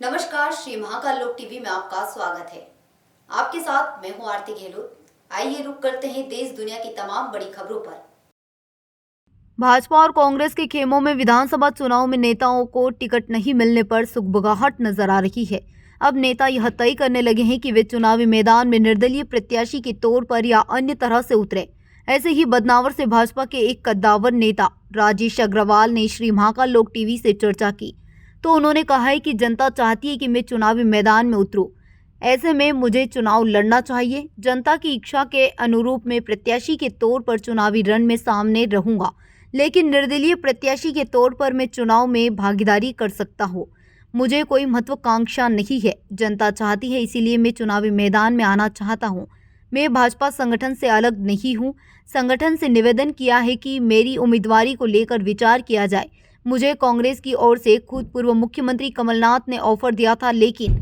नमस्कार, श्री महाकाल लोक टीवी में आपका स्वागत है। आपके साथ मैं हूं आरती गहलोत। आइए रुक करते हैं देश दुनिया की तमाम बड़ी खबरों पर। भाजपा और कांग्रेस के खेमों में विधानसभा चुनाव में नेताओं को टिकट नहीं मिलने पर सुगबुगाहट नजर आ रही है। अब नेता यह तय करने लगे हैं कि वे चुनावी मैदान में निर्दलीय प्रत्याशी के तौर पर या अन्य तरह से उतरे। ऐसे ही बदनावर से भाजपा के एक कद्दावर नेता राजेश अग्रवाल ने श्री महाकाल लोक टीवी से चर्चा की तो उन्होंने कहा है कि जनता चाहती है कि मैं चुनावी मैदान में उतरूं। ऐसे में मुझे चुनाव लड़ना चाहिए। जनता की इच्छा के अनुरूप मैं प्रत्याशी के तौर पर चुनावी रण में सामने रहूंगा, लेकिन निर्दलीय प्रत्याशी के तौर पर मैं चुनाव में भागीदारी कर सकता हूं। मुझे कोई महत्वाकांक्षा नहीं है। जनता चाहती है, इसीलिए मैं चुनावी मैदान में आना चाहता हूं। मैं भाजपा संगठन से अलग नहीं हूं। संगठन से निवेदन किया है कि मेरी उम्मीदवारी को लेकर विचार किया जाए। मुझे कांग्रेस की ओर से खुद पूर्व मुख्यमंत्री कमलनाथ ने ऑफर दिया था, लेकिन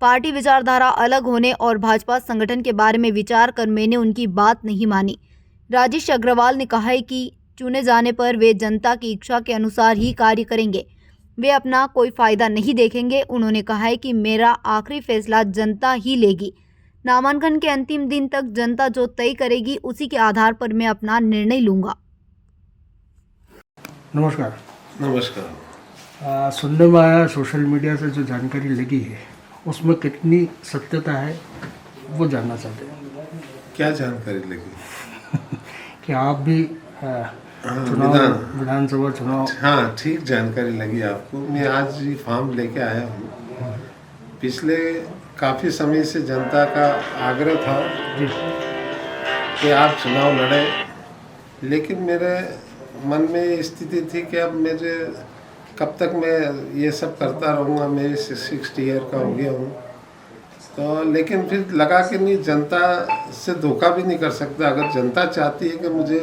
पार्टी विचारधारा अलग होने और भाजपा संगठन के बारे में विचार कर मैंने उनकी बात नहीं मानी। राजेश अग्रवाल ने कहा है कि चुने जाने पर वे जनता की इच्छा के अनुसार ही कार्य करेंगे। वे अपना कोई फायदा नहीं देखेंगे। उन्होंने कहा है कि मेरा आखिरी फैसला जनता ही लेगी। नामांकन के अंतिम दिन तक जनता जो तय करेगी उसी के आधार पर मैं अपना निर्णय लूंगा। नमस्कार। नमस्कार। सुनने में आया सोशल मीडिया से जो जानकारी लगी है उसमें कितनी सत्यता है वो जानना चाहते हैं। क्या जानकारी लगी? कि आप भी चुनाव विधानसभा चुनाव। हाँ, ठीक जानकारी लगी आपको। मैं आज ये फॉर्म लेके आया हूँ। पिछले काफ़ी समय से जनता का आग्रह था कि आप चुनाव लड़े, लेकिन मेरे मन में स्थिति थी कि अब मेरे कब तक मैं ये सब करता रहूँगा। मैं 60 ईयर का हो गया हूँ तो, लेकिन फिर लगा कि नहीं, जनता से धोखा भी नहीं कर सकता। अगर जनता चाहती है कि मुझे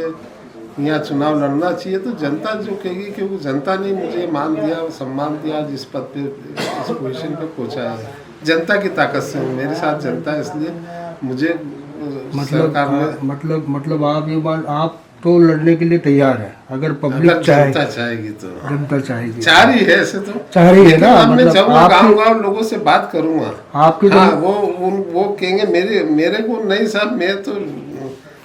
यहाँ चुनाव लड़ना चाहिए तो जनता जो कहेगी, क्योंकि जनता ने मुझे मान दिया, सम्मान दिया, जिस पद पे, इस पोजीशन पे पहुँचाया है जनता की ताकत से हूँ। मेरे साथ जनता है, इसलिए मुझे सरकार में मतलब आप तो लड़ने के लिए तैयार है अगर पब्लिक जनता चाहेगी तो। जनता चाहेगी, चाह रही है ऐसे तो, चाह रही है ना। मैं जाऊँगा गाँव लोगों से बात करूँगा। आपकी हाँ, वो कहेंगे मेरे को नहीं साहब, मैं तो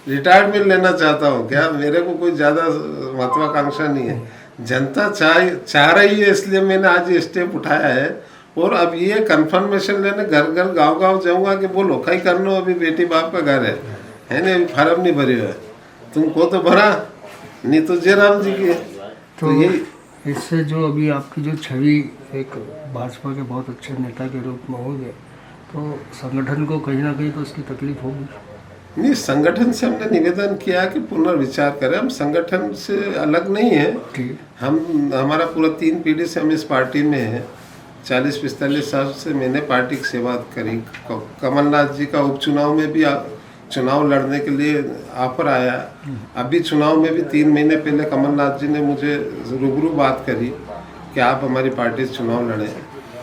रिटायरमेंट लेना चाहता हूँ। क्या मेरे को कोई ज़्यादा महत्वाकांक्षा नहीं है। जनता चाह रही है, इसलिए मैंने आज ये स्टेप उठाया है। और अब ये कंफर्मेशन लेने घर गाँव जाऊँगा कि बोलो कहीं करना, अभी बेटी बाप का घर है नहीं, अभी फार्म नहीं भरी है, तुमको तो भरा नहीं तो जयराम जी की। तो यही इससे जो अभी आपकी जो छवि एक भाजपा के बहुत अच्छे नेता के रूप में हो गए, तो संगठन को कहीं ना कहीं तो उसकी तकलीफ होगी। नहीं, संगठन से हमने निवेदन किया कि पुनर्विचार करें। हम संगठन से अलग नहीं है। हमारा पूरा 3 पीढ़ी से हम इस पार्टी में हैं। 40-45 साल से मैंने पार्टी की सेवा करी। कमलनाथ जी का उपचुनाव में भी चुनाव लड़ने के लिए ऑफर आया। अभी चुनाव में भी 3 महीने पहले कमलनाथ जी ने मुझे रूबरू बात करी कि आप हमारी पार्टी से चुनाव लड़ें,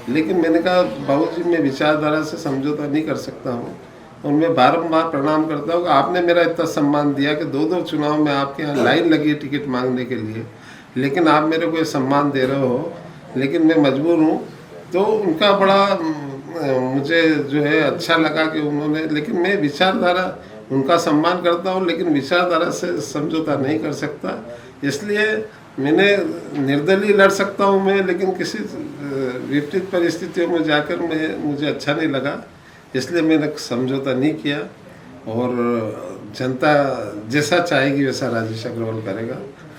लेकिन मैंने कहा बाबूजी, मैं विचारधारा से समझौता नहीं कर सकता हूँ। उनमें बारंबार प्रणाम करता हूँ कि आपने मेरा इतना सम्मान दिया कि 2 चुनाव में आपके यहाँ लाइन लगी है टिकट मांगने के लिए, लेकिन आप मेरे को ये सम्मान दे रहे हो, लेकिन मैं मजबूर हूँ। तो उनका बड़ा मुझे जो है अच्छा लगा कि उन्होंने, लेकिन मैं विचारधारा उनका सम्मान करता हूँ, लेकिन विचारधारा से समझौता नहीं कर सकता। इसलिए मैंने निर्दलीय लड़ सकता हूँ मैं, लेकिन किसी विपरीत परिस्थितियों में जाकर मुझे अच्छा नहीं लगा, इसलिए मैंने समझौता नहीं किया। और जनता जैसा चाहेगी वैसा राजेश अग्रवाल करेगा।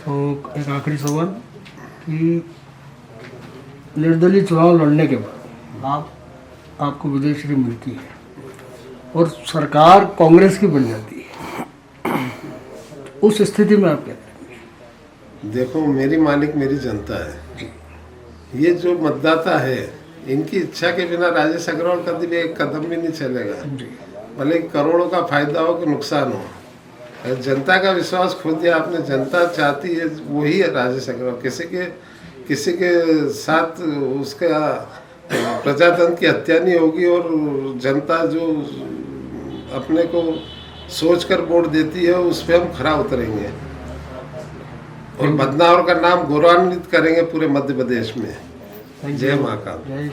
तो एक आखिरी सवाल कि निर्दलीय चुनाव लड़ने के बाद आपको विदेशी मिलती है और सरकार कांग्रेस की बन जाती है, उस स्थिति में आप क्या करेंगे? देखो, मेरी मालिक मेरी जनता है। ये जो मतदाता है, इनकी इच्छा के बिना राजेश अग्रवाल कभी भी एक कदम भी नहीं चलेगा, भले करोड़ों का फायदा हो कि नुकसान हो। जनता का विश्वास खो दिया आपने। जनता चाहती है वही है राजेश अग्रवाल। किसी के साथ उसका प्रजातंत्र की हत्या नहीं होगी, और जनता जो अपने को सोचकर वोट देती है उस पर हम खरा उतरेंगे और बदनावर का नाम गौरवान्वित करेंगे पूरे मध्य प्रदेश में। जय महाकाल।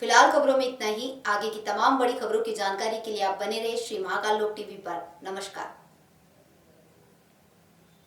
फिलहाल खबरों में इतना ही। आगे की तमाम बड़ी खबरों की जानकारी के लिए आप बने रहे श्री महाकाल लोक टीवी पर। नमस्कार।